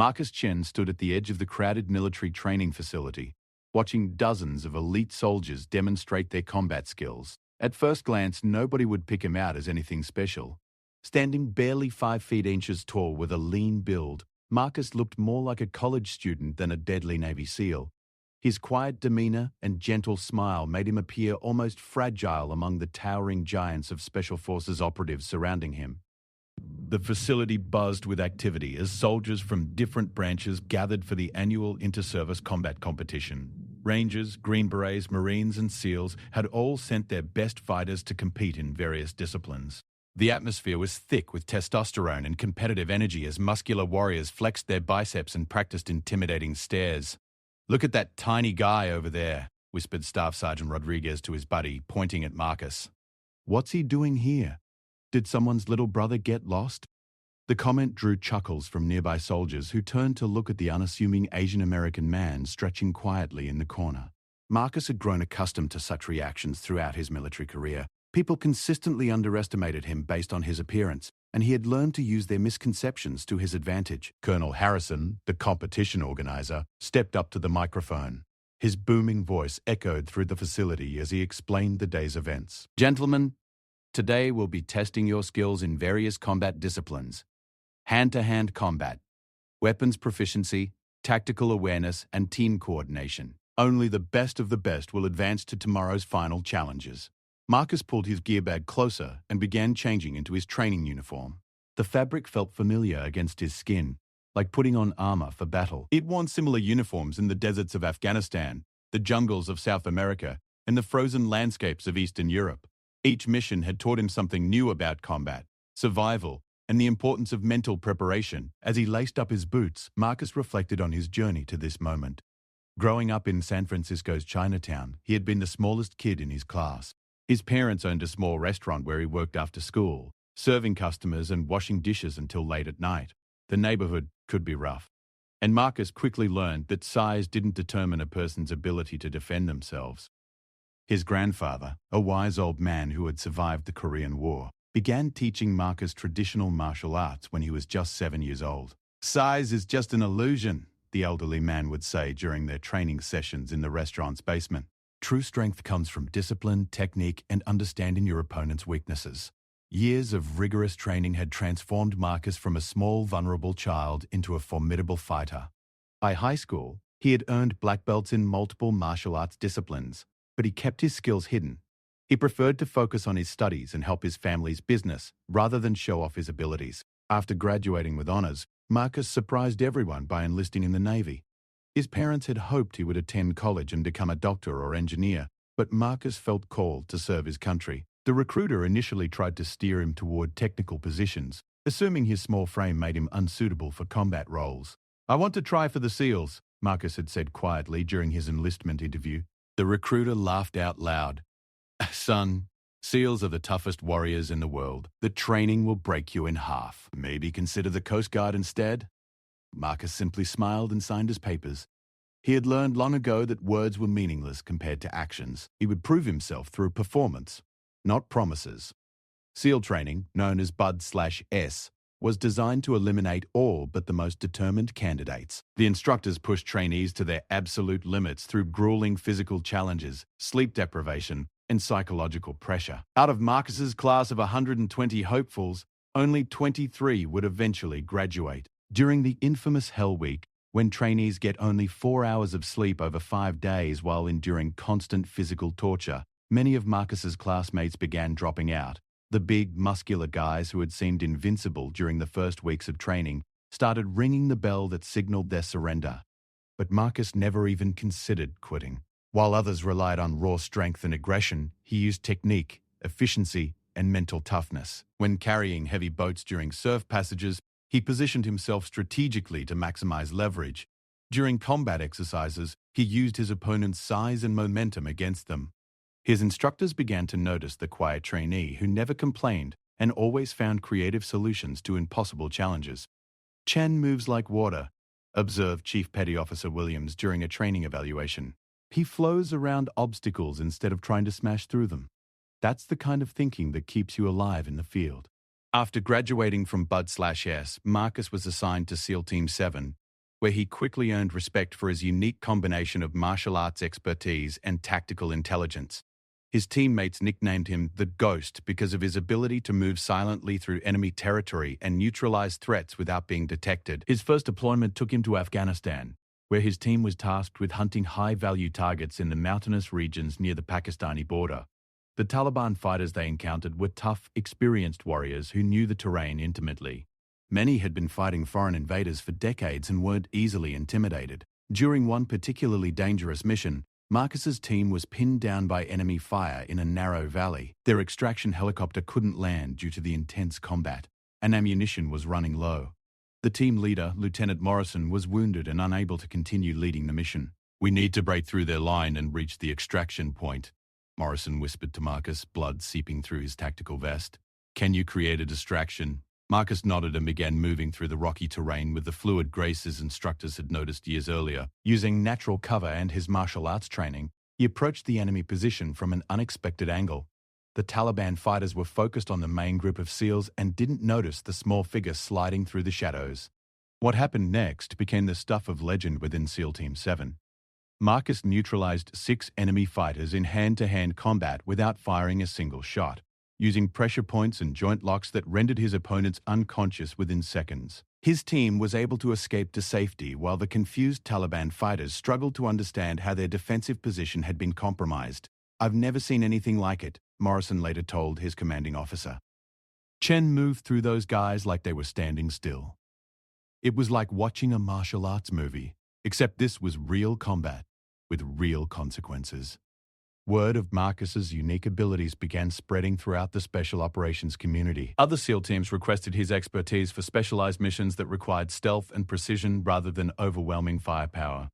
Marcus Chen stood at the edge of the crowded military training facility, watching dozens of elite soldiers demonstrate their combat skills. At first glance, nobody would pick him out as anything special. Standing barely 5 feet inches tall with a lean build, Marcus looked more like a college student than a deadly Navy SEAL. His quiet demeanor and gentle smile made him appear almost fragile among the towering giants of Special Forces operatives surrounding him. The facility buzzed with activity as soldiers from different branches gathered for the annual inter-service combat competition. Rangers, Green Berets, Marines, and SEALs had all sent their best fighters to compete in various disciplines. The atmosphere was thick with testosterone and competitive energy as muscular warriors flexed their biceps and practiced intimidating stares. "Look at that tiny guy over there," whispered Staff Sergeant Rodriguez to his buddy, pointing at Marcus. "What's he doing here? Did someone's little brother get lost?" The comment drew chuckles from nearby soldiers who turned to look at the unassuming Asian-American man stretching quietly in the corner. Marcus had grown accustomed to such reactions throughout his military career. People consistently underestimated him based on his appearance, and he had learned to use their misconceptions to his advantage. Colonel Harrison, the competition organizer, stepped up to the microphone. His booming voice echoed through the facility as he explained the day's events. "Gentlemen, today we'll be testing your skills in various combat disciplines. Hand-to-hand combat, weapons proficiency, tactical awareness, and team coordination. Only the best of the best will advance to tomorrow's final challenges." Marcus pulled his gear bag closer and began changing into his training uniform. The fabric felt familiar against his skin, like putting on armor for battle. He'd worn similar uniforms in the deserts of Afghanistan, the jungles of South America, and the frozen landscapes of Eastern Europe. Each mission had taught him something new about combat, survival, and the importance of mental preparation. As he laced up his boots, Marcus reflected on his journey to this moment. Growing up in San Francisco's Chinatown, he had been the smallest kid in his class. His parents owned a small restaurant where he worked after school, serving customers and washing dishes until late at night. The neighborhood could be rough. And Marcus quickly learned that size didn't determine a person's ability to defend themselves. His grandfather, a wise old man who had survived the Korean War, began teaching Marcus traditional martial arts when he was just 7 years old. "Size is just an illusion," the elderly man would say during their training sessions in the restaurant's basement. "True strength comes from discipline, technique, and understanding your opponent's weaknesses." Years of rigorous training had transformed Marcus from a small, vulnerable child into a formidable fighter. By high school, he had earned black belts in multiple martial arts disciplines, but he kept his skills hidden. He preferred to focus on his studies and help his family's business rather than show off his abilities. After graduating with honors, Marcus surprised everyone by enlisting in the Navy. His parents had hoped he would attend college and become a doctor or engineer, but Marcus felt called to serve his country. The recruiter initially tried to steer him toward technical positions, assuming his small frame made him unsuitable for combat roles. "I want to try for the SEALs," Marcus had said quietly during his enlistment interview. The recruiter laughed out loud. "Son, SEALs are the toughest warriors in the world. The training will break you in half. Maybe consider the Coast Guard instead?" Marcus simply smiled and signed his papers. He had learned long ago that words were meaningless compared to actions. He would prove himself through performance, not promises. SEAL training, known as Bud/S, was designed to eliminate all but the most determined candidates. The instructors pushed trainees to their absolute limits through grueling physical challenges, sleep deprivation, and psychological pressure. Out of Marcus's class of 120 hopefuls, only 23 would eventually graduate. During the infamous Hell Week, when trainees get only 4 hours of sleep over 5 days while enduring constant physical torture, many of Marcus's classmates began dropping out. The big, muscular guys who had seemed invincible during the first weeks of training started ringing the bell that signaled their surrender. But Marcus never even considered quitting. While others relied on raw strength and aggression, he used technique, efficiency, and mental toughness. When carrying heavy boats during surf passages, he positioned himself strategically to maximize leverage. During combat exercises, he used his opponent's size and momentum against them. His instructors began to notice the quiet trainee who never complained and always found creative solutions to impossible challenges. "Chen moves like water," observed Chief Petty Officer Williams during a training evaluation. "He flows around obstacles instead of trying to smash through them." That's the kind of thinking that keeps you alive in the field. After graduating from Bud/S, Marcus was assigned to SEAL Team 7, where he quickly earned respect for his unique combination of martial arts expertise and tactical intelligence. His teammates nicknamed him the Ghost because of his ability to move silently through enemy territory and neutralize threats without being detected. His first deployment took him to Afghanistan, where his team was tasked with hunting high-value targets in the mountainous regions near the Pakistani border. The Taliban fighters they encountered were tough, experienced warriors who knew the terrain intimately. Many had been fighting foreign invaders for decades and weren't easily intimidated. During one particularly dangerous mission, Marcus's team was pinned down by enemy fire in a narrow valley. Their extraction helicopter couldn't land due to the intense combat, and ammunition was running low. The team leader, Lieutenant Morrison, was wounded and unable to continue leading the mission. "We need to break through their line and reach the extraction point," Morrison whispered to Marcus, blood seeping through his tactical vest. "Can you create a distraction?" Marcus nodded and began moving through the rocky terrain with the fluid grace his instructors had noticed years earlier. Using natural cover and his martial arts training, he approached the enemy position from an unexpected angle. The Taliban fighters were focused on the main group of SEALs and didn't notice the small figure sliding through the shadows. What happened next became the stuff of legend within SEAL Team 7. Marcus neutralized 6 enemy fighters in hand-to-hand combat without firing a single shot, using pressure points and joint locks that rendered his opponents unconscious within seconds. His team was able to escape to safety while the confused Taliban fighters struggled to understand how their defensive position had been compromised. "I've never seen anything like it," Morrison later told his commanding officer. Chen moved through those guys like they were standing still. It was like watching a martial arts movie, except this was real combat, with real consequences. Word of Marcus's unique abilities began spreading throughout the special operations community. Other SEAL teams requested his expertise for specialized missions that required stealth and precision rather than overwhelming firepower.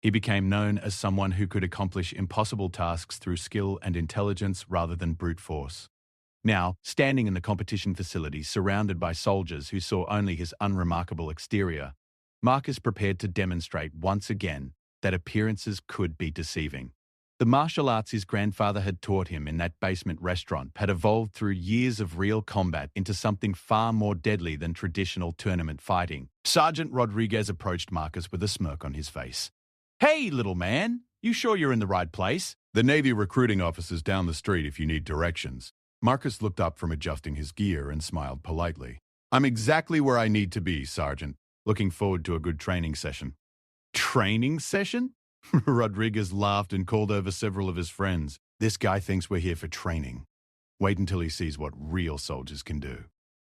He became known as someone who could accomplish impossible tasks through skill and intelligence rather than brute force. Now, standing in the competition facility surrounded by soldiers who saw only his unremarkable exterior, Marcus prepared to demonstrate once again that appearances could be deceiving. The martial arts his grandfather had taught him in that basement restaurant had evolved through years of real combat into something far more deadly than traditional tournament fighting. Sergeant Rodriguez approached Marcus with a smirk on his face. "Hey, little man, you sure you're in the right place?" "The Navy recruiting officer's down the street if you need directions." Marcus looked up from adjusting his gear and smiled politely. "I'm exactly where I need to be, Sergeant. Looking forward to a good training session." "Training session?" Rodriguez laughed and called over several of his friends. "This guy thinks we're here for training. Wait until he sees what real soldiers can do."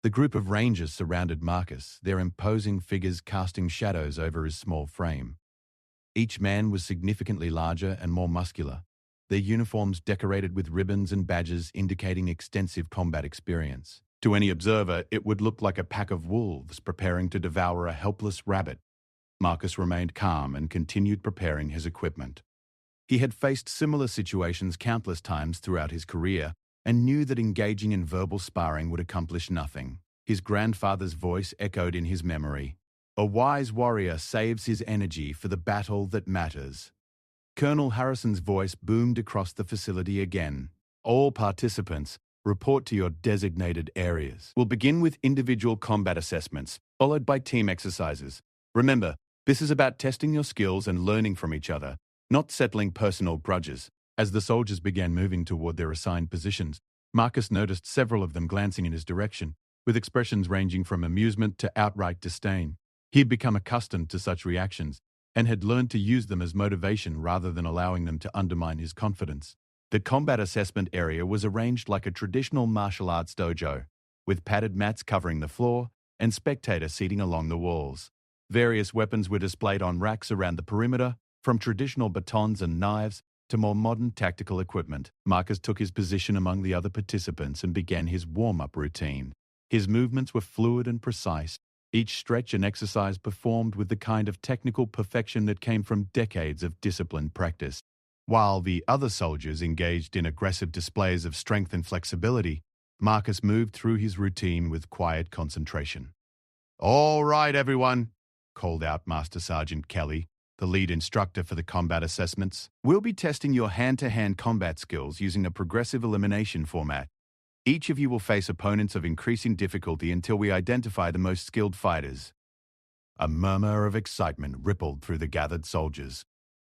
The group of rangers surrounded Marcus, their imposing figures casting shadows over his small frame. Each man was significantly larger and more muscular, their uniforms decorated with ribbons and badges indicating extensive combat experience. To any observer, it would look like a pack of wolves preparing to devour a helpless rabbit. Marcus remained calm and continued preparing his equipment. He had faced similar situations countless times throughout his career and knew that engaging in verbal sparring would accomplish nothing. His grandfather's voice echoed in his memory. "A wise warrior saves his energy for the battle that matters." Colonel Harrison's voice boomed across the facility again. "All participants, report to your designated areas. We'll begin with individual combat assessments, followed by team exercises. Remember, this is about testing your skills and learning from each other, not settling personal grudges." As the soldiers began moving toward their assigned positions, Marcus noticed several of them glancing in his direction, with expressions ranging from amusement to outright disdain. He had become accustomed to such reactions and had learned to use them as motivation rather than allowing them to undermine his confidence. The combat assessment area was arranged like a traditional martial arts dojo, with padded mats covering the floor and spectator seating along the walls. Various weapons were displayed on racks around the perimeter, from traditional batons and knives to more modern tactical equipment. Marcus took his position among the other participants and began his warm-up routine. His movements were fluid and precise, each stretch and exercise performed with the kind of technical perfection that came from decades of disciplined practice. While the other soldiers engaged in aggressive displays of strength and flexibility, Marcus moved through his routine with quiet concentration. "All right, everyone," called out Master Sergeant Kelly, the lead instructor for the combat assessments. "We'll be testing your hand-to-hand combat skills using a progressive elimination format. Each of you will face opponents of increasing difficulty until we identify the most skilled fighters." A murmur of excitement rippled through the gathered soldiers.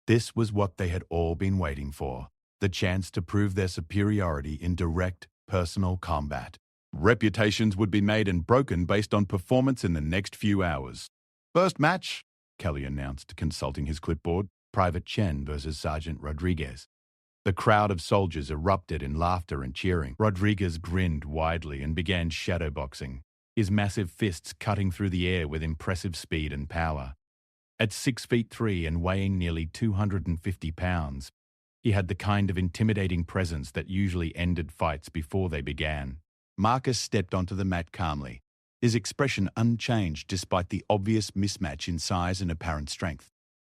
This was what they had all been waiting for, the chance to prove their superiority in direct, personal combat. Reputations would be made and broken based on performance in the next few hours. First match, Kelly announced, consulting his clipboard, Private Chen versus Sergeant Rodriguez. The crowd of soldiers erupted in laughter and cheering. Rodriguez grinned widely and began shadowboxing, his massive fists cutting through the air with impressive speed and power. At 6'3" and weighing nearly 250 pounds, he had the kind of intimidating presence that usually ended fights before they began. Marcus stepped onto the mat calmly, his expression unchanged despite the obvious mismatch in size and apparent strength.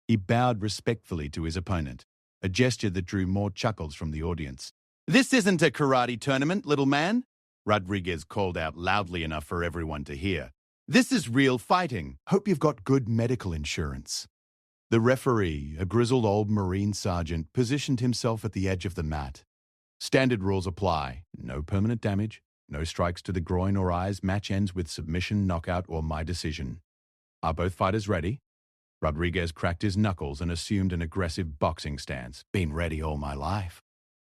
He bowed respectfully to his opponent, a gesture that drew more chuckles from the audience. "This isn't a karate tournament, little man," Rodriguez called out loudly enough for everyone to hear. "This is real fighting. Hope you've got good medical insurance." The referee, a grizzled old Marine sergeant, positioned himself at the edge of the mat. Standard rules apply. No permanent damage, no strikes to the groin or eyes. Match ends with submission, knockout, or my decision. Are both fighters ready? Rodriguez cracked his knuckles and assumed an aggressive boxing stance. Been ready all my life.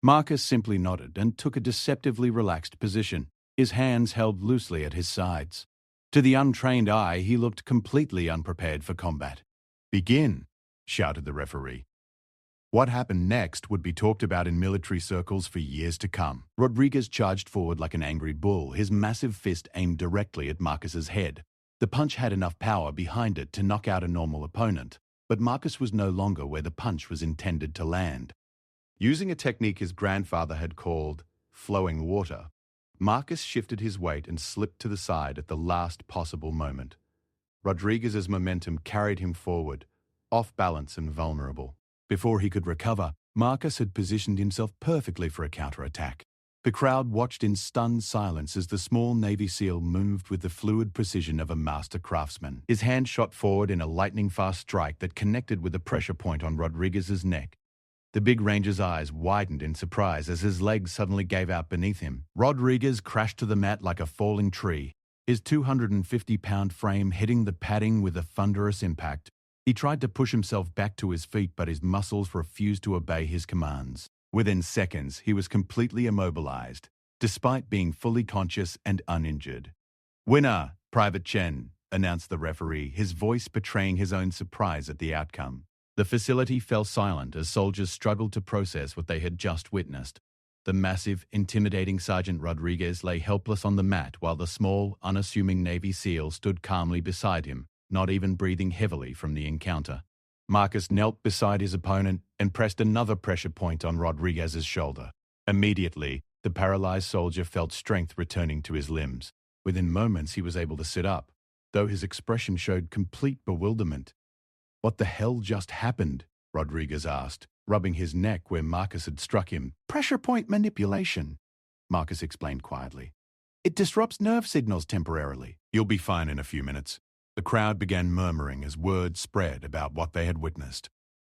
Marcus simply nodded and took a deceptively relaxed position, his hands held loosely at his sides. To the untrained eye, he looked completely unprepared for combat. "Begin," shouted the referee. What happened next would be talked about in military circles for years to come. Rodriguez charged forward like an angry bull, his massive fist aimed directly at Marcus's head. The punch had enough power behind it to knock out a normal opponent, but Marcus was no longer where the punch was intended to land. Using a technique his grandfather had called flowing water, Marcus shifted his weight and slipped to the side at the last possible moment. Rodriguez's momentum carried him forward, off balance and vulnerable. Before he could recover, Marcus had positioned himself perfectly for a counterattack. The crowd watched in stunned silence as the small Navy SEAL moved with the fluid precision of a master craftsman. His hand shot forward in a lightning-fast strike that connected with a pressure point on Rodriguez's neck. The big ranger's eyes widened in surprise as his legs suddenly gave out beneath him. Rodriguez crashed to the mat like a falling tree, his 250-pound frame hitting the padding with a thunderous impact. He tried to push himself back to his feet, but his muscles refused to obey his commands. Within seconds, he was completely immobilized, despite being fully conscious and uninjured. "Winner, Private Chen," announced the referee, his voice betraying his own surprise at the outcome. The facility fell silent as soldiers struggled to process what they had just witnessed. The massive, intimidating Sergeant Rodriguez lay helpless on the mat while the small, unassuming Navy SEAL stood calmly beside him, not even breathing heavily from the encounter. Marcus knelt beside his opponent and pressed another pressure point on Rodriguez's shoulder. Immediately, the paralyzed soldier felt strength returning to his limbs. Within moments, he was able to sit up, though his expression showed complete bewilderment. "What the hell just happened?" Rodriguez asked, rubbing his neck where Marcus had struck him. "Pressure point manipulation," Marcus explained quietly. "It disrupts nerve signals temporarily. You'll be fine in a few minutes." The crowd began murmuring as word spread about what they had witnessed.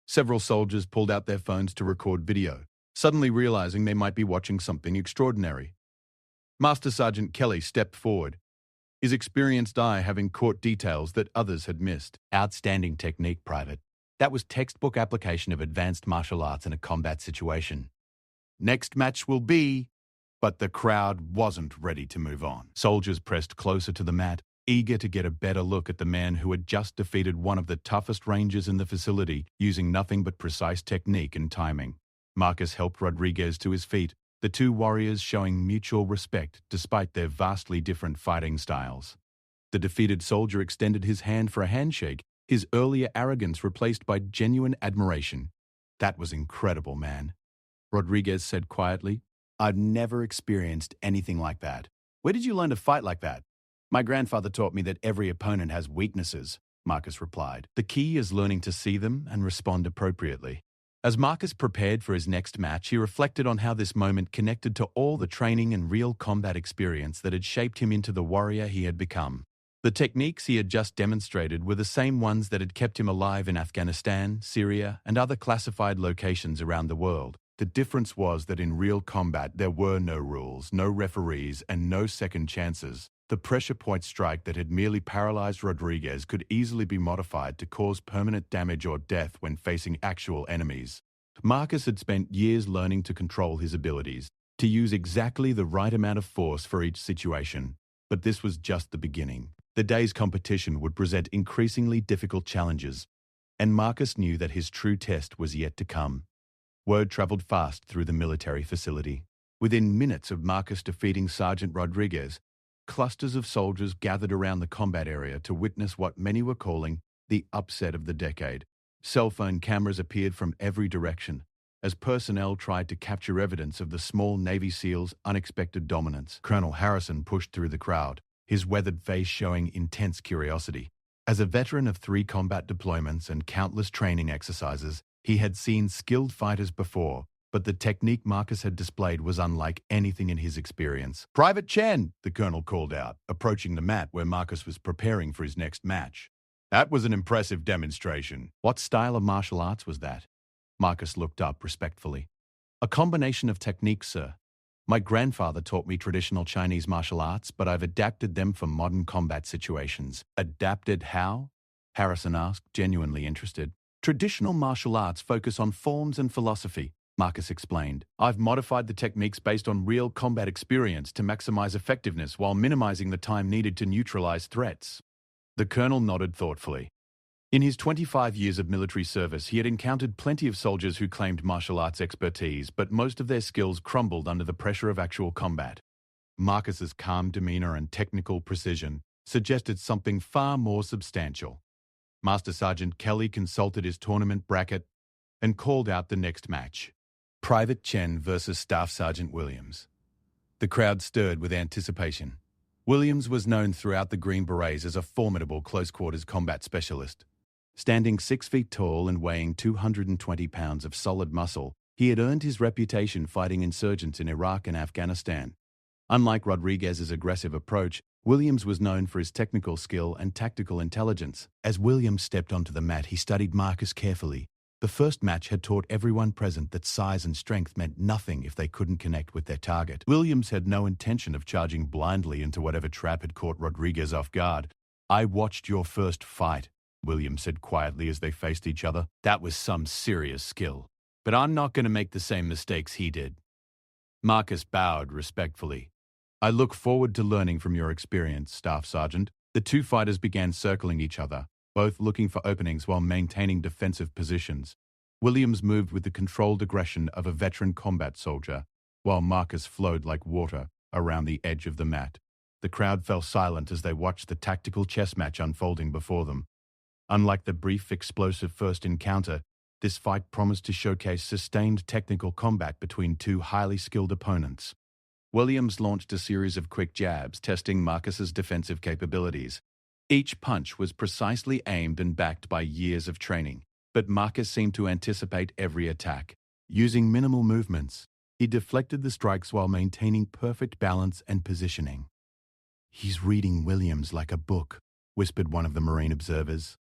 Several soldiers pulled out their phones to record video, suddenly realizing they might be watching something extraordinary. Master Sergeant Kelly stepped forward, his experienced eye having caught details that others had missed. "Outstanding technique, Private. That was textbook application of advanced martial arts in a combat situation. Next match will be..." But the crowd wasn't ready to move on. Soldiers pressed closer to the mat, eager to get a better look at the man who had just defeated one of the toughest rangers in the facility using nothing but precise technique and timing. Marcus helped Rodriguez to his feet, the two warriors showing mutual respect despite their vastly different fighting styles. The defeated soldier extended his hand for a handshake, his earlier arrogance replaced by genuine admiration. "That was incredible, man," Rodriguez said quietly. "I've never experienced anything like that. Where did you learn to fight like that?" "My grandfather taught me that every opponent has weaknesses," Marcus replied. "The key is learning to see them and respond appropriately." As Marcus prepared for his next match, he reflected on how this moment connected to all the training and real combat experience that had shaped him into the warrior he had become. The techniques he had just demonstrated were the same ones that had kept him alive in Afghanistan, Syria, and other classified locations around the world. The difference was that in real combat there were no rules, no referees, and no second chances. The pressure point strike that had merely paralyzed Rodriguez could easily be modified to cause permanent damage or death when facing actual enemies. Marcus had spent years learning to control his abilities, to use exactly the right amount of force for each situation. But this was just the beginning. The day's competition would present increasingly difficult challenges, and Marcus knew that his true test was yet to come. Word traveled fast through the military facility. Within minutes of Marcus defeating Sergeant Rodriguez, clusters of soldiers gathered around the combat area to witness what many were calling the upset of the decade. Cell phone cameras appeared from every direction as personnel tried to capture evidence of the small Navy SEALs' unexpected dominance. Colonel Harrison pushed through the crowd, his weathered face showing intense curiosity. As a veteran of 3 combat deployments and countless training exercises, he had seen skilled fighters before, but the technique Marcus had displayed was unlike anything in his experience. "Private Chen," the colonel called out, approaching the mat where Marcus was preparing for his next match. "That was an impressive demonstration. What style of martial arts was that?" Marcus looked up respectfully. "A combination of techniques, sir. My grandfather taught me traditional Chinese martial arts, but I've adapted them for modern combat situations." "Adapted how?" Harrison asked, genuinely interested. "Traditional martial arts focus on forms and philosophy," Marcus explained. "I've modified the techniques based on real combat experience to maximize effectiveness while minimizing the time needed to neutralize threats." The colonel nodded thoughtfully. In his 25 years of military service, he had encountered plenty of soldiers who claimed martial arts expertise, but most of their skills crumbled under the pressure of actual combat. Marcus's calm demeanor and technical precision suggested something far more substantial. Master Sergeant Kelly consulted his tournament bracket and called out the next match: Private Chen versus Staff Sergeant Williams. The crowd stirred with anticipation. Williams was known throughout the Green Berets as a formidable close-quarters combat specialist. Standing 6 feet tall and weighing 220 pounds of solid muscle, he had earned his reputation fighting insurgents in Iraq and Afghanistan. Unlike Rodriguez's aggressive approach, Williams was known for his technical skill and tactical intelligence. As Williams stepped onto the mat, he studied Marcus carefully. The first match had taught everyone present that size and strength meant nothing if they couldn't connect with their target. Williams had no intention of charging blindly into whatever trap had caught Rodriguez off guard. "I watched your first fight," Williams said quietly as they faced each other. "That was some serious skill. But I'm not going to make the same mistakes he did." Marcus bowed respectfully. "I look forward to learning from your experience, Staff Sergeant." The 2 fighters began circling each other, both looking for openings while maintaining defensive positions. Williams moved with the controlled aggression of a veteran combat soldier, while Marcus flowed like water around the edge of the mat. The crowd fell silent as they watched the tactical chess match unfolding before them. Unlike the brief, explosive first encounter, this fight promised to showcase sustained technical combat between 2 highly skilled opponents. Williams launched a series of quick jabs, testing Marcus's defensive capabilities. Each punch was precisely aimed and backed by years of training, but Marcus seemed to anticipate every attack. Using minimal movements, he deflected the strikes while maintaining perfect balance and positioning. "He's reading Williams like a book," whispered one of the Marine observers.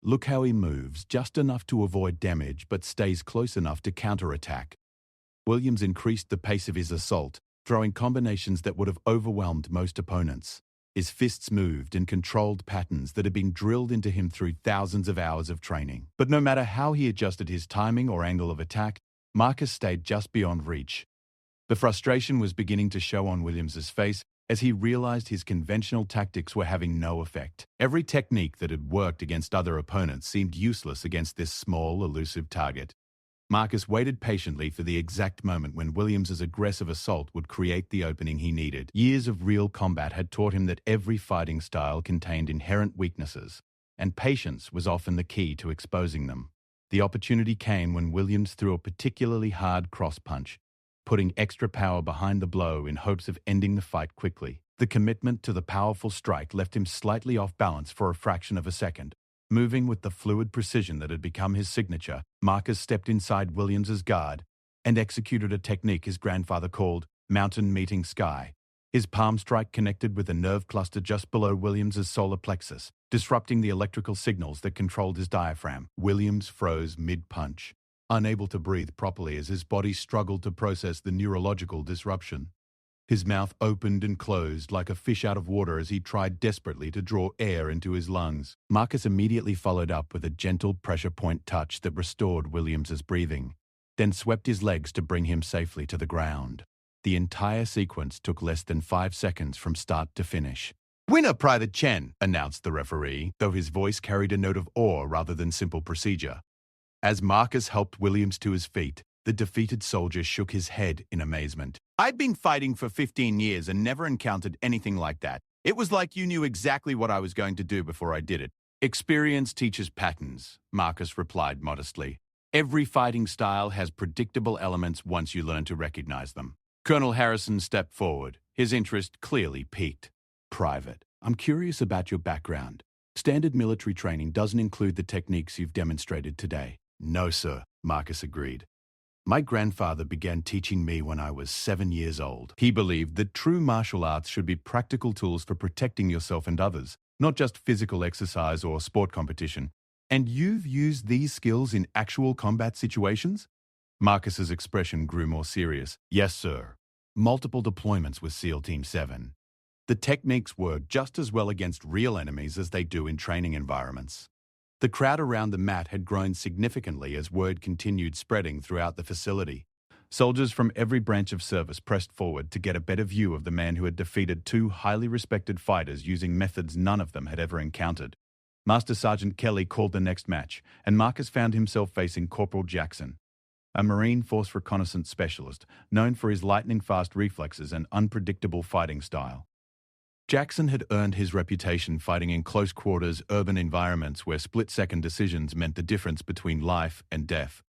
"Look how he moves, just enough to avoid damage, but stays close enough to counterattack." Williams increased the pace of his assault, throwing combinations that would have overwhelmed most opponents. His fists moved in controlled patterns that had been drilled into him through thousands of hours of training. But no matter how he adjusted his timing or angle of attack, Marcus stayed just beyond reach. The frustration was beginning to show on Williams's face as he realized his conventional tactics were having no effect. Every technique that had worked against other opponents seemed useless against this small, elusive target. Marcus waited patiently for the exact moment when Williams's aggressive assault would create the opening he needed. Years of real combat had taught him that every fighting style contained inherent weaknesses, and patience was often the key to exposing them. The opportunity came when Williams threw a particularly hard cross punch, putting extra power behind the blow in hopes of ending the fight quickly. The commitment to the powerful strike left him slightly off balance for a fraction of a second. Moving with the fluid precision that had become his signature, Marcus stepped inside Williams's guard and executed a technique his grandfather called mountain meeting sky. His palm strike connected with a nerve cluster just below Williams's solar plexus, disrupting the electrical signals that controlled his diaphragm. Williams froze mid-punch, unable to breathe properly as his body struggled to process the neurological disruption. His mouth opened and closed like a fish out of water as he tried desperately to draw air into his lungs. Marcus immediately followed up with a gentle pressure point touch that restored Williams's breathing, then swept his legs to bring him safely to the ground. The entire sequence took less than 5 seconds from start to finish. "Winner, Private Chen," announced the referee, though his voice carried a note of awe rather than simple procedure. As Marcus helped Williams to his feet, the defeated soldier shook his head in amazement. "I'd been fighting for 15 years and never encountered anything like that. It was like you knew exactly what I was going to do before I did it." "Experience teaches patterns," Marcus replied modestly. "Every fighting style has predictable elements once you learn to recognize them." Colonel Harrison stepped forward, his interest clearly piqued. "Private, I'm curious about your background. Standard military training doesn't include the techniques you've demonstrated today." "No, sir," Marcus agreed. "My grandfather began teaching me when I was 7 years old. He believed that true martial arts should be practical tools for protecting yourself and others, not just physical exercise or sport competition. And you've used these skills in actual combat situations?" Marcus's expression grew more serious. "Yes, sir. Multiple deployments with SEAL Team 7. The techniques work just as well against real enemies as they do in training environments." The crowd around the mat had grown significantly as word continued spreading throughout the facility. Soldiers from every branch of service pressed forward to get a better view of the man who had defeated 2 highly respected fighters using methods none of them had ever encountered. Master Sergeant Kelly called the next match, and Marcus found himself facing Corporal Jackson, a Marine Force reconnaissance specialist known for his lightning-fast reflexes and unpredictable fighting style. Jackson had earned his reputation fighting in close-quarters urban environments where split-second decisions meant the difference between life and death.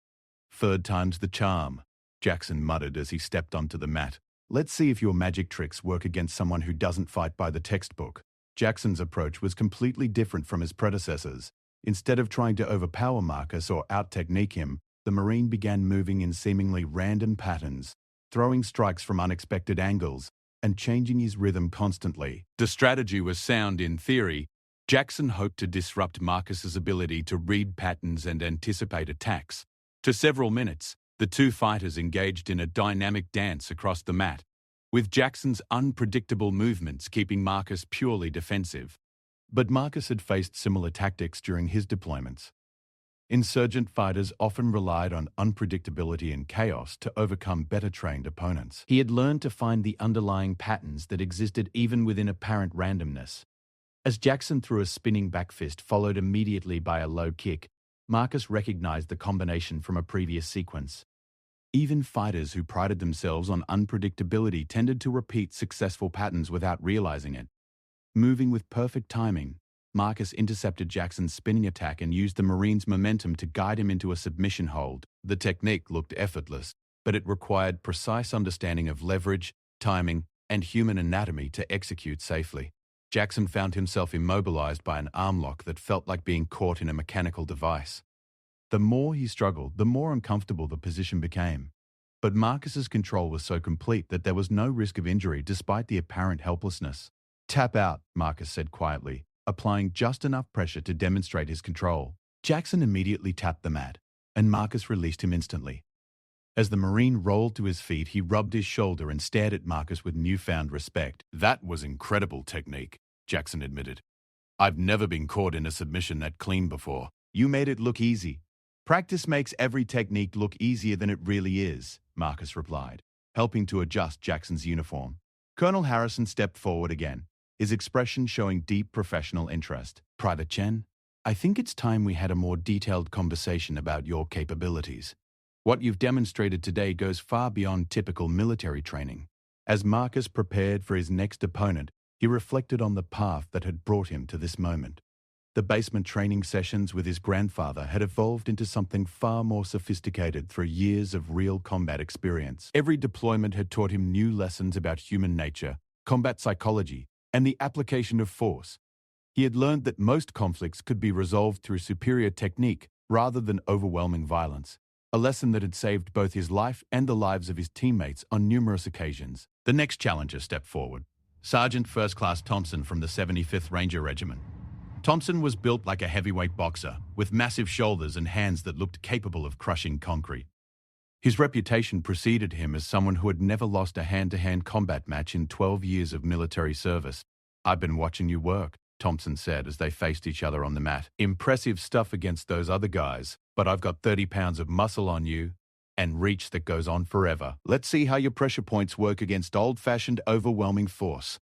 "Third time's the charm," Jackson muttered as he stepped onto the mat. "Let's see if your magic tricks work against someone who doesn't fight by the textbook." Jackson's approach was completely different from his predecessors. Instead of trying to overpower Marcus or out-technique him, the Marine began moving in seemingly random patterns, throwing strikes from unexpected angles, and changing his rhythm constantly. The strategy was sound in theory. Jackson hoped to disrupt Marcus's ability to read patterns and anticipate attacks. For several minutes, the 2 fighters engaged in a dynamic dance across the mat, with Jackson's unpredictable movements keeping Marcus purely defensive. But Marcus had faced similar tactics during his deployments. Insurgent fighters often relied on unpredictability and chaos to overcome better-trained opponents. He had learned to find the underlying patterns that existed even within apparent randomness. As Jackson threw a spinning back fist followed immediately by a low kick, Marcus recognized the combination from a previous sequence. Even fighters who prided themselves on unpredictability tended to repeat successful patterns without realizing it. Moving with perfect timing, Marcus intercepted Jackson's spinning attack and used the Marine's momentum to guide him into a submission hold. The technique looked effortless, but it required precise understanding of leverage, timing, and human anatomy to execute safely. Jackson found himself immobilized by an arm lock that felt like being caught in a mechanical device. The more he struggled, the more uncomfortable the position became. But Marcus's control was so complete that there was no risk of injury despite the apparent helplessness. "Tap out," Marcus said quietly, applying just enough pressure to demonstrate his control. Jackson immediately tapped the mat, and Marcus released him instantly. As the Marine rolled to his feet, he rubbed his shoulder and stared at Marcus with newfound respect. "That was incredible technique," Jackson admitted. "I've never been caught in a submission that clean before." "You made it look easy." "Practice makes every technique look easier than it really is," Marcus replied, helping to adjust Jackson's uniform. Colonel Harrison stepped forward again, his expression showing deep professional interest. "Private Chen, I think it's time we had a more detailed conversation about your capabilities. What you've demonstrated today goes far beyond typical military training." As Marcus prepared for his next opponent, he reflected on the path that had brought him to this moment. The basement training sessions with his grandfather had evolved into something far more sophisticated through years of real combat experience. Every deployment had taught him new lessons about human nature, combat psychology, and the application of force. He had learned that most conflicts could be resolved through superior technique rather than overwhelming violence, a lesson that had saved both his life and the lives of his teammates on numerous occasions. The next challenger stepped forward, Sergeant First Class Thompson from the 75th Ranger Regiment. Thompson was built like a heavyweight boxer, with massive shoulders and hands that looked capable of crushing concrete. His reputation preceded him as someone who had never lost a hand-to-hand combat match in 12 years of military service. "I've been watching you work," Thompson said as they faced each other on the mat. "Impressive stuff against those other guys, but I've got 30 pounds of muscle on you and reach that goes on forever. Let's see how your pressure points work against old-fashioned, overwhelming force."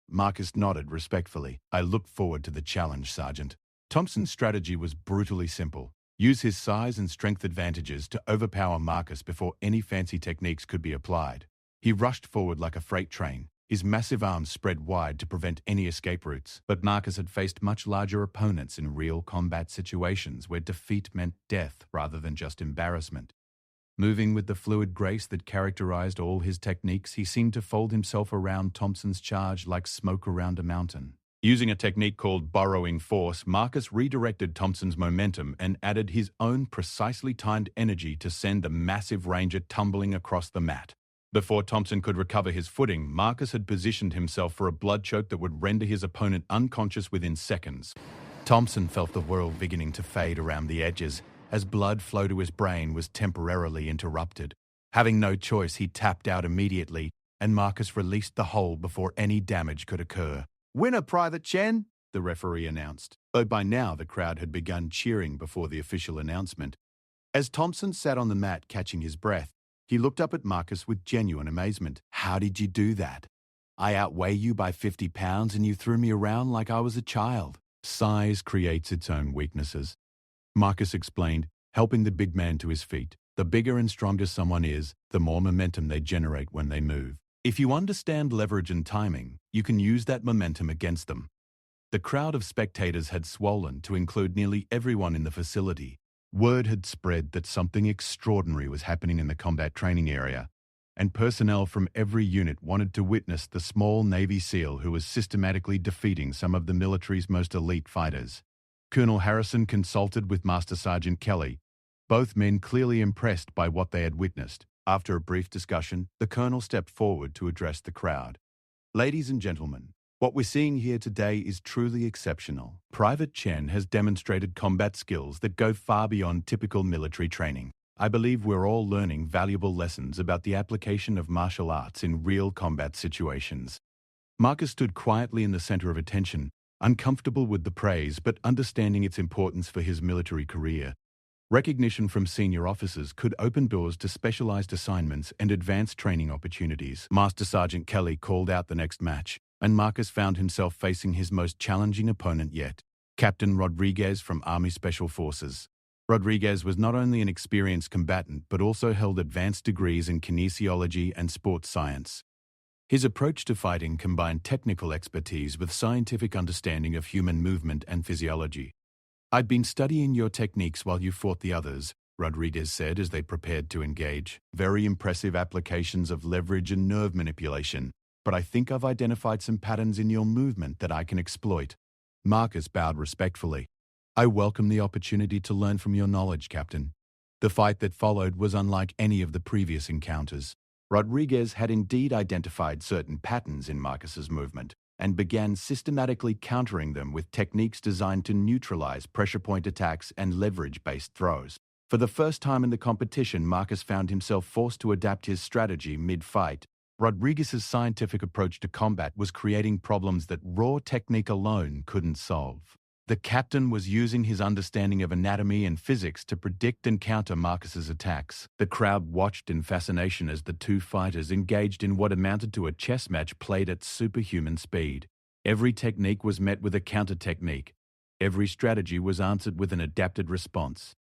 Marcus nodded respectfully. "I look forward to the challenge, Sergeant." Thompson's strategy was brutally simple. Use his size and strength advantages to overpower Marcus before any fancy techniques could be applied. He rushed forward like a freight train, his massive arms spread wide to prevent any escape routes. But Marcus had faced much larger opponents in real combat situations where defeat meant death rather than just embarrassment. Moving with the fluid grace that characterized all his techniques, he seemed to fold himself around Thompson's charge like smoke around a mountain. Using a technique called borrowing force, Marcus redirected Thompson's momentum and added his own precisely timed energy to send the massive ranger tumbling across the mat. Before Thompson could recover his footing, Marcus had positioned himself for a blood choke that would render his opponent unconscious within seconds. Thompson felt the world beginning to fade around the edges as blood flow to his brain was temporarily interrupted. Having no choice, he tapped out immediately, and Marcus released the hold before any damage could occur. "Winner, Private Chen," the referee announced, though by now the crowd had begun cheering before the official announcement. As Thompson sat on the mat catching his breath, he looked up at Marcus with genuine amazement. "How did you do that? I outweigh you by 50 pounds and you threw me around like I was a child." "Size creates its own weaknesses," Marcus explained, helping the big man to his feet. "The bigger and stronger someone is, the more momentum they generate when they move. If you understand leverage and timing, you can use that momentum against them." The crowd of spectators had swollen to include nearly everyone in the facility. Word had spread that something extraordinary was happening in the combat training area, and personnel from every unit wanted to witness the small Navy SEAL who was systematically defeating some of the military's most elite fighters. Colonel Harrison consulted with Master Sergeant Kelly, both men clearly impressed by what they had witnessed. After a brief discussion, the colonel stepped forward to address the crowd. "Ladies and gentlemen, what we're seeing here today is truly exceptional. Private Chen has demonstrated combat skills that go far beyond typical military training. I believe we're all learning valuable lessons about the application of martial arts in real combat situations." Marcus stood quietly in the center of attention, uncomfortable with the praise but understanding its importance for his military career. Recognition from senior officers could open doors to specialized assignments and advanced training opportunities. Master Sergeant Kelly called out the next match, and Marcus found himself facing his most challenging opponent yet, Captain Rodriguez from Army Special Forces. Rodriguez was not only an experienced combatant but also held advanced degrees in kinesiology and sports science. His approach to fighting combined technical expertise with scientific understanding of human movement and physiology. "I'd been studying your techniques while you fought the others," Rodriguez said as they prepared to engage. "Very impressive applications of leverage and nerve manipulation, but I think I've identified some patterns in your movement that I can exploit." Marcus bowed respectfully. "I welcome the opportunity to learn from your knowledge, Captain." The fight that followed was unlike any of the previous encounters. Rodriguez had indeed identified certain patterns in Marcus's movement and began systematically countering them with techniques designed to neutralize pressure point attacks and leverage-based throws. For the first time in the competition, Marcus found himself forced to adapt his strategy mid-fight. Rodriguez's scientific approach to combat was creating problems that raw technique alone couldn't solve. The captain was using his understanding of anatomy and physics to predict and counter Marcus's attacks. The crowd watched in fascination as the two fighters engaged in what amounted to a chess match played at superhuman speed. Every technique was met with a counter-technique. Every strategy was answered with an adapted response.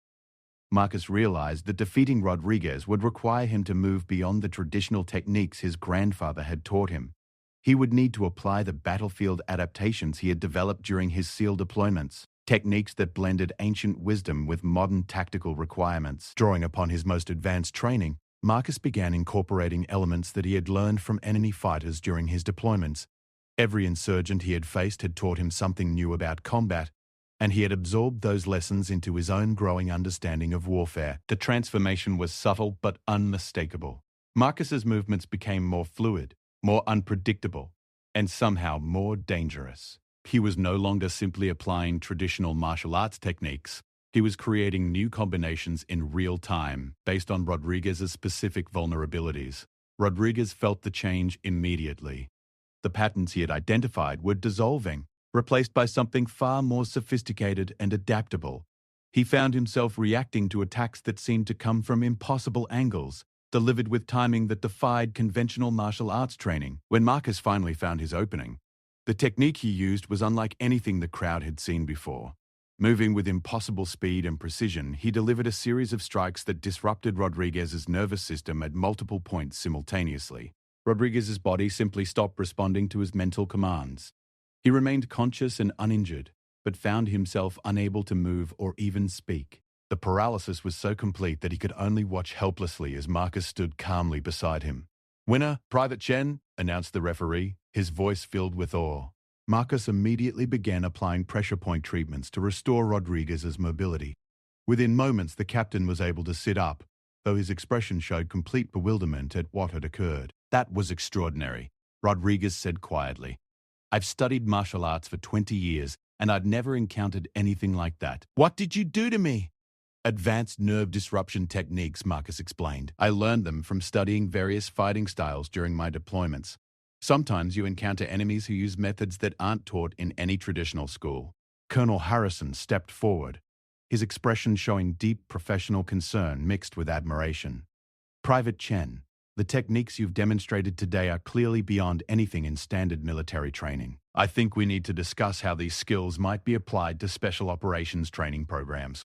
Marcus realized that defeating Rodriguez would require him to move beyond the traditional techniques his grandfather had taught him. He would need to apply the battlefield adaptations he had developed during his SEAL deployments, techniques that blended ancient wisdom with modern tactical requirements. Drawing upon his most advanced training, Marcus began incorporating elements that he had learned from enemy fighters during his deployments. Every insurgent he had faced had taught him something new about combat, and he had absorbed those lessons into his own growing understanding of warfare. The transformation was subtle but unmistakable. Marcus's movements became more fluid, more unpredictable, and somehow more dangerous. He was no longer simply applying traditional martial arts techniques. He was creating new combinations in real time based on Rodriguez's specific vulnerabilities. Rodriguez felt the change immediately. The patterns he had identified were dissolving, replaced by something far more sophisticated and adaptable. He found himself reacting to attacks that seemed to come from impossible angles, delivered with timing that defied conventional martial arts training. When Marcus finally found his opening, the technique he used was unlike anything the crowd had seen before. Moving with impossible speed and precision, he delivered a series of strikes that disrupted Rodriguez's nervous system at multiple points simultaneously. Rodriguez's body simply stopped responding to his mental commands. He remained conscious and uninjured, but found himself unable to move or even speak. The paralysis was so complete that he could only watch helplessly as Marcus stood calmly beside him. "Winner, Private Chen," announced the referee, his voice filled with awe. Marcus immediately began applying pressure point treatments to restore Rodriguez's mobility. Within moments, the captain was able to sit up, though his expression showed complete bewilderment at what had occurred. "That was extraordinary," Rodriguez said quietly. "I've studied martial arts for 20 years, and I'd never encountered anything like that." "What did you do to me?" "Advanced nerve disruption techniques," Marcus explained. "I learned them from studying various fighting styles during my deployments. Sometimes you encounter enemies who use methods that aren't taught in any traditional school." Colonel Harrison stepped forward, his expression showing deep professional concern mixed with admiration. "Private Chen, the techniques you've demonstrated today are clearly beyond anything in standard military training. I think we need to discuss how these skills might be applied to special operations training programs."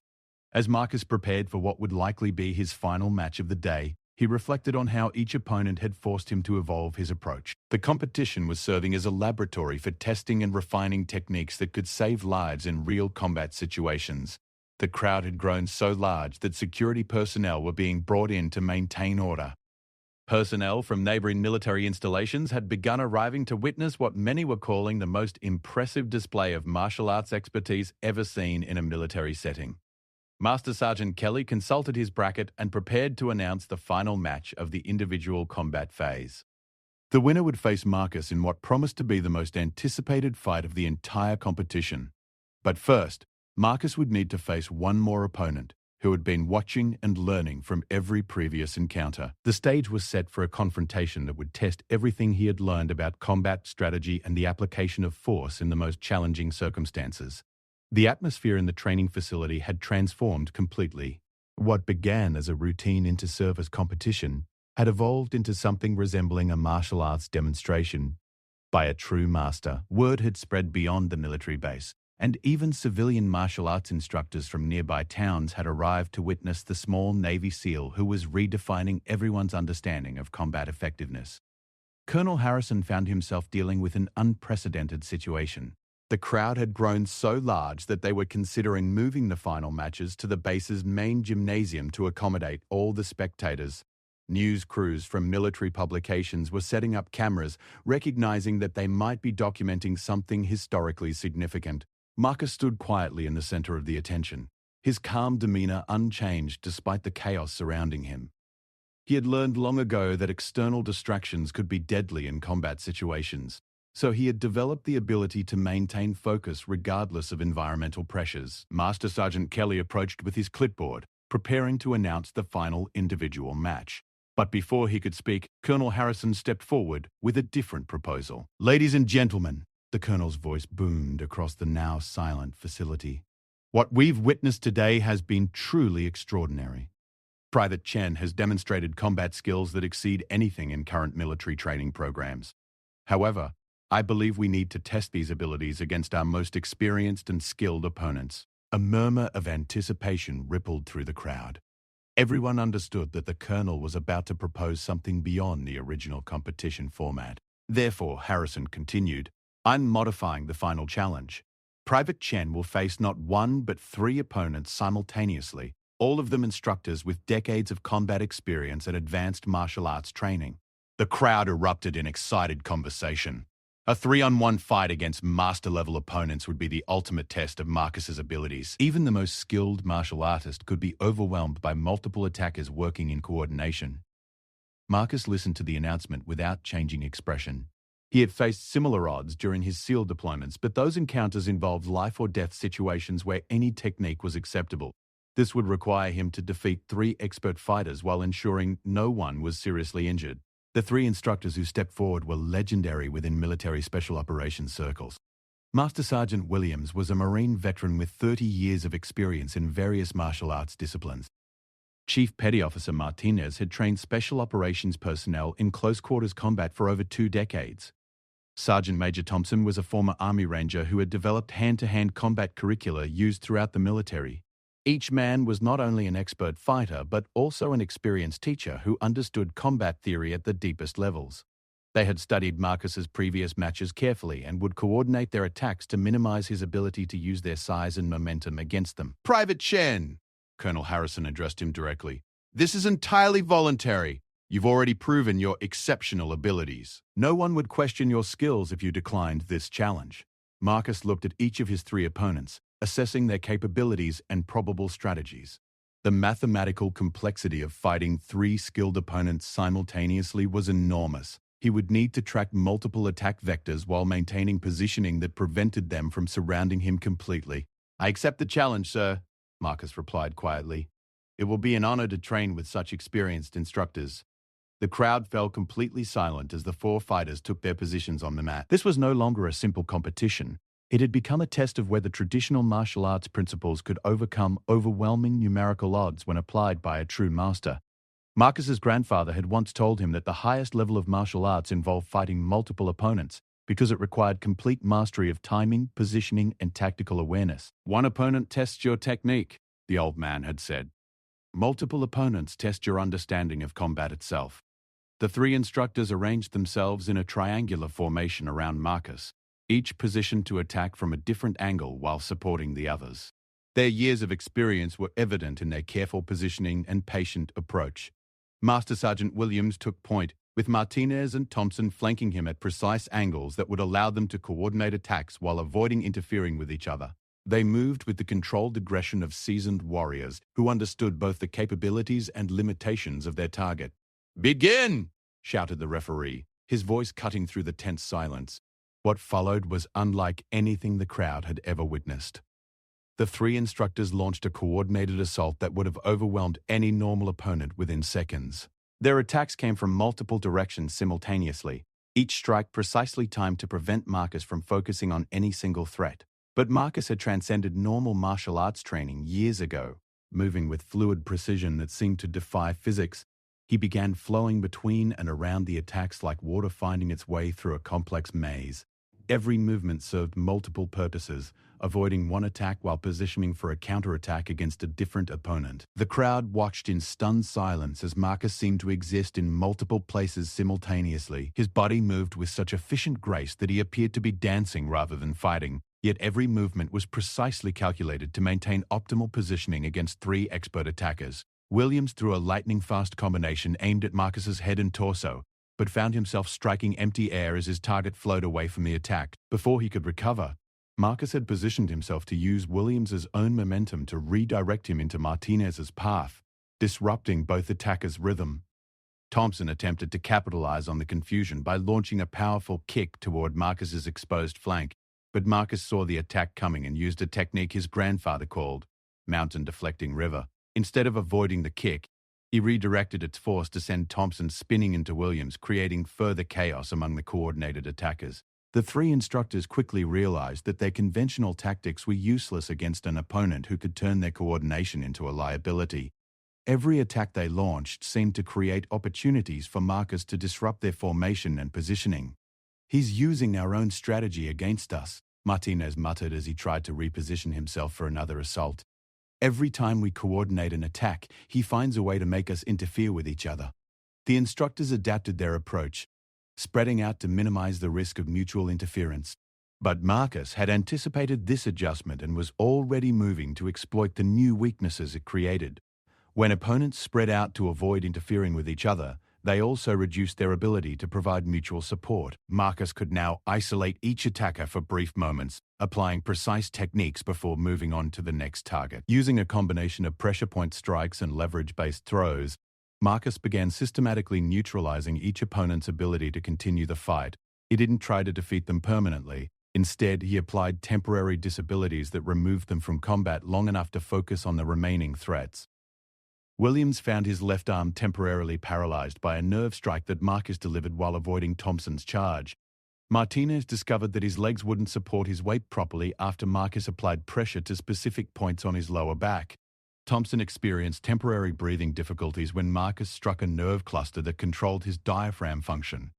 As Marcus prepared for what would likely be his final match of the day, he reflected on how each opponent had forced him to evolve his approach. The competition was serving as a laboratory for testing and refining techniques that could save lives in real combat situations. The crowd had grown so large that security personnel were being brought in to maintain order. Personnel from neighboring military installations had begun arriving to witness what many were calling the most impressive display of martial arts expertise ever seen in a military setting. Master Sergeant Kelly consulted his bracket and prepared to announce the final match of the individual combat phase. The winner would face Marcus in what promised to be the most anticipated fight of the entire competition. But first, Marcus would need to face one more opponent, who had been watching and learning from every previous encounter. The stage was set for a confrontation that would test everything he had learned about combat strategy and the application of force in the most challenging circumstances. The atmosphere in the training facility had transformed completely. What began as a routine inter-service competition had evolved into something resembling a martial arts demonstration by a true master. Word had spread beyond the military base, and even civilian martial arts instructors from nearby towns had arrived to witness the small Navy SEAL who was redefining everyone's understanding of combat effectiveness. Colonel Harrison found himself dealing with an unprecedented situation. The crowd had grown so large that they were considering moving the final matches to the base's main gymnasium to accommodate all the spectators. News crews from military publications were setting up cameras, recognizing that they might be documenting something historically significant. Marcus stood quietly in the center of the attention, his calm demeanor unchanged despite the chaos surrounding him. He had learned long ago that external distractions could be deadly in combat situations, so he had developed the ability to maintain focus regardless of environmental pressures. Master Sergeant Kelly approached with his clipboard, preparing to announce the final individual match. But before he could speak, Colonel Harrison stepped forward with a different proposal. "Ladies and gentlemen," the colonel's voice boomed across the now silent facility, "what we've witnessed today has been truly extraordinary. Private Chen has demonstrated combat skills that exceed anything in current military training programs. However, I believe we need to test these abilities against our most experienced and skilled opponents." A murmur of anticipation rippled through the crowd. Everyone understood that the colonel was about to propose something beyond the original competition format. Therefore, Harrison continued, "I'm modifying the final challenge. Private Chen will face not one but 3 opponents simultaneously, all of them instructors with decades of combat experience and advanced martial arts training." The crowd erupted in excited conversation. A 3-on-1 fight against master-level opponents would be the ultimate test of Marcus's abilities. Even the most skilled martial artist could be overwhelmed by multiple attackers working in coordination. Marcus listened to the announcement without changing expression. He had faced similar odds during his SEAL deployments, but those encounters involved life-or-death situations where any technique was acceptable. This would require him to defeat 3 expert fighters while ensuring no one was seriously injured. The 3 instructors who stepped forward were legendary within military special operations circles. Master Sergeant Williams was a Marine veteran with 30 years of experience in various martial arts disciplines. Chief Petty Officer Martinez had trained special operations personnel in close-quarters combat for over 2 decades. Sergeant Major Thompson was a former Army Ranger who had developed hand-to-hand combat curricula used throughout the military. Each man was not only an expert fighter but also an experienced teacher who understood combat theory at the deepest levels. They had studied Marcus's previous matches carefully and would coordinate their attacks to minimize his ability to use their size and momentum against them. "Private Chen," Colonel Harrison addressed him directly, "this is entirely voluntary. You've already proven your exceptional abilities. No one would question your skills if you declined this challenge." Marcus looked at each of his 3 opponents, assessing their capabilities and probable strategies. The mathematical complexity of fighting 3 skilled opponents simultaneously was enormous. He would need to track multiple attack vectors while maintaining positioning that prevented them from surrounding him completely. "I accept the challenge, sir," Marcus replied quietly. "It will be an honor to train with such experienced instructors." The crowd fell completely silent as the 4 fighters took their positions on the mat. This was no longer a simple competition. It had become a test of whether traditional martial arts principles could overcome overwhelming numerical odds when applied by a true master. Marcus's grandfather had once told him that the highest level of martial arts involved fighting multiple opponents because it required complete mastery of timing, positioning, and tactical awareness. "One opponent tests your technique," the old man had said. "Multiple opponents test your understanding of combat itself." The 3 instructors arranged themselves in a triangular formation around Marcus, each positioned to attack from a different angle while supporting the others. Their years of experience were evident in their careful positioning and patient approach. Master Sergeant Williams took point, with Martinez and Thompson flanking him at precise angles that would allow them to coordinate attacks while avoiding interfering with each other. They moved with the controlled aggression of seasoned warriors who understood both the capabilities and limitations of their target. "Begin!" shouted the referee, his voice cutting through the tense silence. What followed was unlike anything the crowd had ever witnessed. The 3 instructors launched a coordinated assault that would have overwhelmed any normal opponent within seconds. Their attacks came from multiple directions simultaneously, each strike precisely timed to prevent Marcus from focusing on any single threat. But Marcus had transcended normal martial arts training years ago. Moving with fluid precision that seemed to defy physics, he began flowing between and around the attacks like water finding its way through a complex maze. Every movement served multiple purposes, avoiding one attack while positioning for a counterattack against a different opponent. The crowd watched in stunned silence as Marcus seemed to exist in multiple places simultaneously. His body moved with such efficient grace that he appeared to be dancing rather than fighting, yet every movement was precisely calculated to maintain optimal positioning against 3 expert attackers. Williams threw a lightning-fast combination aimed at Marcus's head and torso, but found himself striking empty air as his target flowed away from the attack. Before he could recover, Marcus had positioned himself to use Williams's own momentum to redirect him into Martinez's path, disrupting both attackers' rhythm. Thompson attempted to capitalize on the confusion by launching a powerful kick toward Marcus's exposed flank, but Marcus saw the attack coming and used a technique his grandfather called mountain deflecting river. Instead of avoiding the kick, he redirected its force to send Thompson spinning into Williams, creating further chaos among the coordinated attackers. The 3 instructors quickly realized that their conventional tactics were useless against an opponent who could turn their coordination into a liability. Every attack they launched seemed to create opportunities for Marcus to disrupt their formation and positioning. "He's using our own strategy against us," Martinez muttered as he tried to reposition himself for another assault. "Every time we coordinate an attack, he finds a way to make us interfere with each other." The instructors adapted their approach, spreading out to minimize the risk of mutual interference. But Marcus had anticipated this adjustment and was already moving to exploit the new weaknesses it created. When opponents spread out to avoid interfering with each other, they also reduced their ability to provide mutual support. Marcus could now isolate each attacker for brief moments, applying precise techniques before moving on to the next target. Using a combination of pressure point strikes and leverage-based throws, Marcus began systematically neutralizing each opponent's ability to continue the fight, He didn't try to defeat them permanently. Instead, he applied temporary disabilities that removed them from combat long enough to focus on the remaining threats. Williams found his left arm temporarily paralyzed by a nerve strike that Marcus delivered while avoiding Thompson's charge. Martinez discovered that his legs wouldn't support his weight properly after Marcus applied pressure to specific points on his lower back. Thompson experienced temporary breathing difficulties when Marcus struck a nerve cluster that controlled his diaphragm function.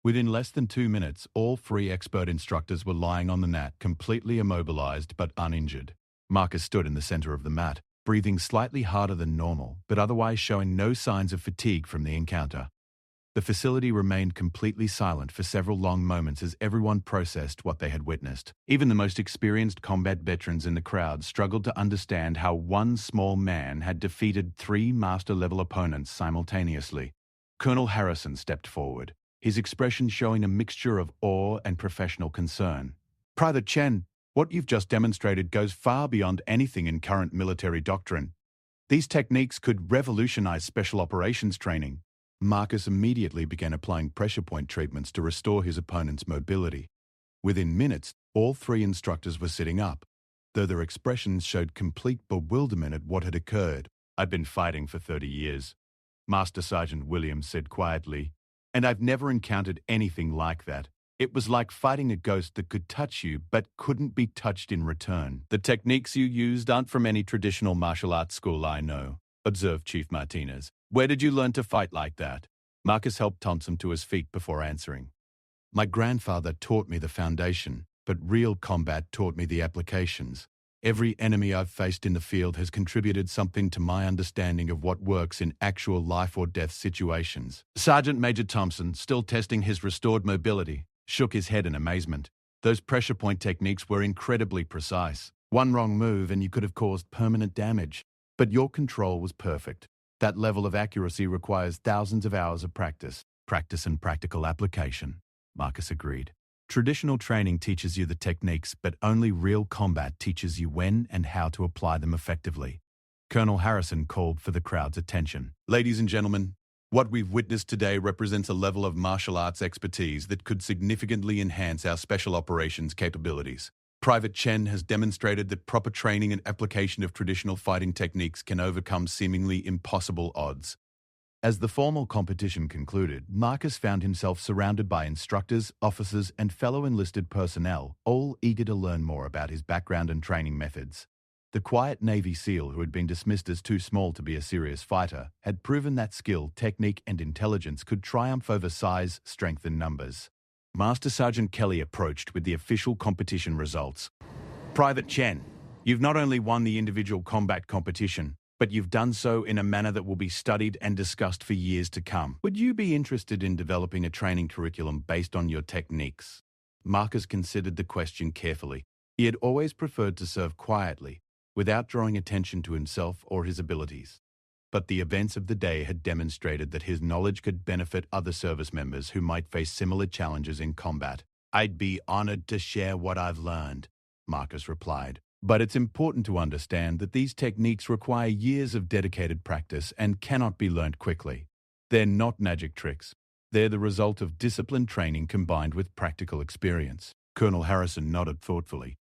Within less than 2 minutes, all 3 expert instructors were lying on the mat, completely immobilized but uninjured. Marcus stood in the center of the mat, breathing slightly harder than normal, but otherwise showing no signs of fatigue from the encounter. The facility remained completely silent for several long moments as everyone processed what they had witnessed. Even the most experienced combat veterans in the crowd struggled to understand how one small man had defeated 3 master-level opponents simultaneously. Colonel Harrison stepped forward, his expression showing a mixture of awe and professional concern. "Private Chen, what you've just demonstrated goes far beyond anything in current military doctrine. These techniques could revolutionize special operations training." Marcus immediately began applying pressure point treatments to restore his opponent's mobility. Within minutes, all 3 instructors were sitting up, though their expressions showed complete bewilderment at what had occurred. "I've been fighting for 30 years, Master Sergeant Williams said quietly, "and I've never encountered anything like that. It was like fighting a ghost that could touch you but couldn't be touched in return." "The techniques you used aren't from any traditional martial arts school I know," observed Chief Martinez. "Where did you learn to fight like that?" Marcus helped Thompson to his feet before answering. "My grandfather taught me the foundation, but real combat taught me the applications. Every enemy I've faced in the field has contributed something to my understanding of what works in actual life or death situations." Sergeant Major Thompson, still testing his restored mobility, shook his head in amazement. Those pressure point techniques were incredibly precise. One wrong move and you could have caused permanent damage. But your control was perfect. That level of accuracy requires thousands of hours of practice. "Practice and practical application," Marcus agreed. "Traditional training teaches you the techniques, but only real combat teaches you when and how to apply them effectively." Colonel Harrison called for the crowd's attention. "Ladies and gentlemen, what we've witnessed today represents a level of martial arts expertise that could significantly enhance our special operations capabilities. Private Chen has demonstrated that proper training and application of traditional fighting techniques can overcome seemingly impossible odds." As the formal competition concluded, Marcus found himself surrounded by instructors, officers, and fellow enlisted personnel, all eager to learn more about his background and training methods. The quiet Navy SEAL, who had been dismissed as too small to be a serious fighter, had proven that skill, technique, and intelligence could triumph over size, strength, and numbers. Master Sergeant Kelly approached with the official competition results. "Private Chen, you've not only won the individual combat competition, but you've done so in a manner that will be studied and discussed for years to come. Would you be interested in developing a training curriculum based on your techniques?" Marcus considered the question carefully. He had always preferred to serve quietly, without drawing attention to himself or his abilities. But the events of the day had demonstrated that his knowledge could benefit other service members who might face similar challenges in combat. "I'd be honored to share what I've learned," Marcus replied. "But it's important to understand that these techniques require years of dedicated practice and cannot be learned quickly. They're not magic tricks. They're the result of disciplined training combined with practical experience." Colonel Harrison nodded thoughtfully.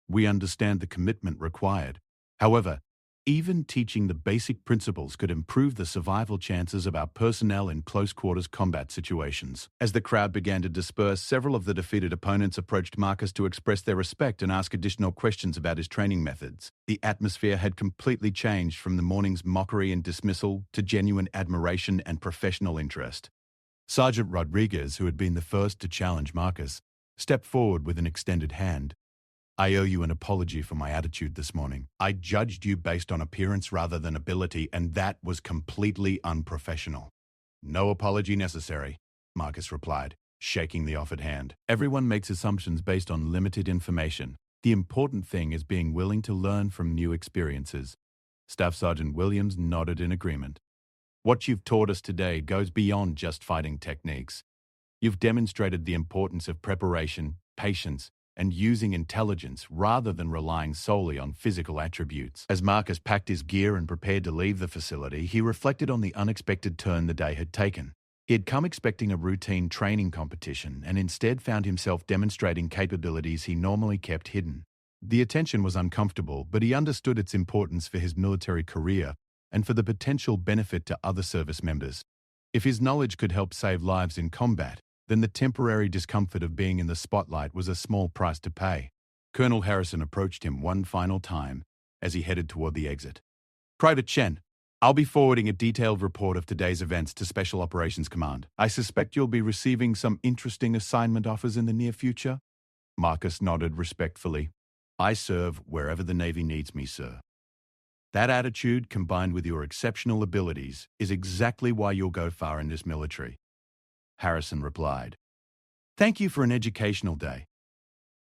"We understand the commitment required. However, even teaching the basic principles could improve the survival chances of our personnel in close-quarters combat situations." As the crowd began to disperse, several of the defeated opponents approached Marcus to express their respect and ask additional questions about his training methods. The atmosphere had completely changed from the morning's mockery and dismissal to genuine admiration and professional interest. Sergeant Rodriguez, who had been the first to challenge Marcus, stepped forward with an extended hand. "I owe you an apology for my attitude this morning. I judged you based on appearance rather than ability, and that was completely unprofessional." "No apology necessary," Marcus replied, shaking the offered hand. "Everyone makes assumptions based on limited information. The important thing is being willing to learn from new experiences." Staff Sergeant Williams nodded in agreement. "What you've taught us today goes beyond just fighting techniques. You've demonstrated the importance of preparation, patience, and using intelligence rather than relying solely on physical attributes." As Marcus packed his gear and prepared to leave the facility, he reflected on the unexpected turn the day had taken. He had come expecting a routine training competition and instead found himself demonstrating capabilities he normally kept hidden. The attention was uncomfortable, but he understood its importance for his military career and for the potential benefit to other service members. If his knowledge could help save lives in combat, then the temporary discomfort of being in the spotlight was a small price to pay. Colonel Harrison approached him one final time as he headed toward the exit. "Private Chen, I'll be forwarding a detailed report of today's events to Special Operations Command. I suspect you'll be receiving some interesting assignment offers in the near future?" Marcus nodded respectfully. "I serve wherever the Navy needs me, sir." "That attitude, combined with your exceptional abilities, is exactly why you'll go far in this military," Harrison replied. "Thank you for an educational day."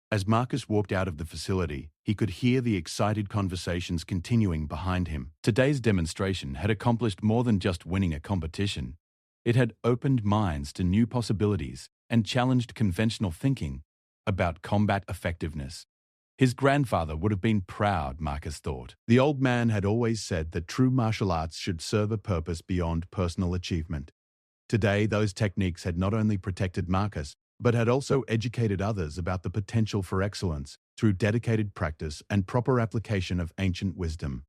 As Marcus walked out of the facility, he could hear the excited conversations continuing behind him. Today's demonstration had accomplished more than just winning a competition. It had opened minds to new possibilities and challenged conventional thinking about combat effectiveness. His grandfather would have been proud, Marcus thought. The old man had always said that true martial arts should serve a purpose beyond personal achievement. Today, those techniques had not only protected Marcus, but had also educated others about the potential for excellence through dedicated practice and proper application of ancient wisdom.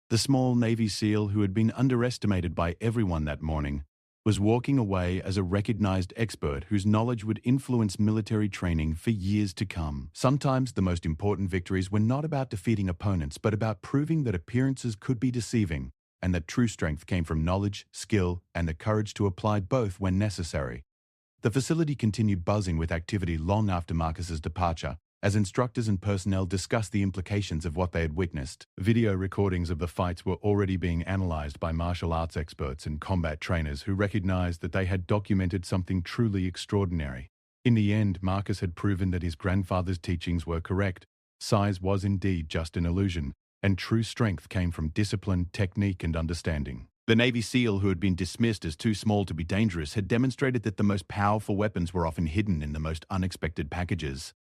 The small Navy SEAL, who had been underestimated by everyone that morning, was walking away as a recognized expert whose knowledge would influence military training for years to come. Sometimes the most important victories were not about defeating opponents, but about proving that appearances could be deceiving, and that true strength came from knowledge, skill, and the courage to apply both when necessary. The facility continued buzzing with activity long after Marcus's departure, as instructors and personnel discussed the implications of what they had witnessed. Video recordings of the fights were already being analyzed by martial arts experts and combat trainers who recognized that they had documented something truly extraordinary. In the end, Marcus had proven that his grandfather's teachings were correct. Size was indeed just an illusion, and true strength came from discipline, technique, and understanding. The Navy SEAL, who had been dismissed as too small to be dangerous, had demonstrated that the most powerful weapons were often hidden in the most unexpected packages.